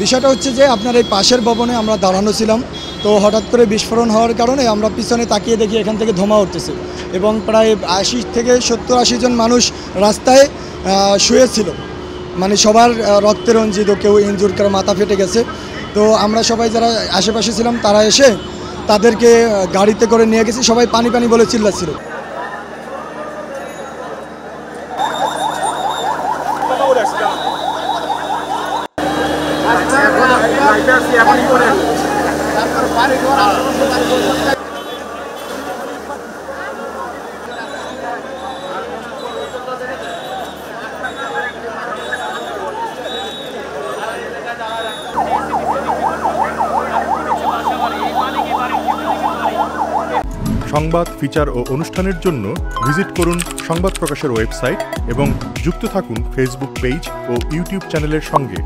বিষয়টা হচ্ছে যে আপনার এই পাশের ভবনে আমরা দাঁড়ানো ছিলাম, তো হঠাৎ করে বিস্ফোরণ হওয়ার কারণে আমরা পিছনে তাকিয়ে দেখি এখান থেকে ধোঁয়া উঠতেছে এবং প্রায় 80 থেকে 70-80 জন মানুষ রাস্তায় শুয়েছিল, মানে সবার রক্তে রঞ্জিত, কেউ ইনজুর, কারো মাথা ফেটে গেছে। তো আমরা সবাই যারা আশেপাশে ছিলাম তারা এসে তাদেরকে গাড়িতে করে নিয়ে গেছি, সবাই পানি পানি বলে চিল্লাচ্ছিল। সংবাদ, ফিচার ও অনুষ্ঠানের জন্য ভিজিট করুন সংবাদ প্রকাশের ওয়েবসাইট এবং যুক্ত থাকুন ফেসবুক পেজ ও ইউটিউব চ্যানেলের সঙ্গে।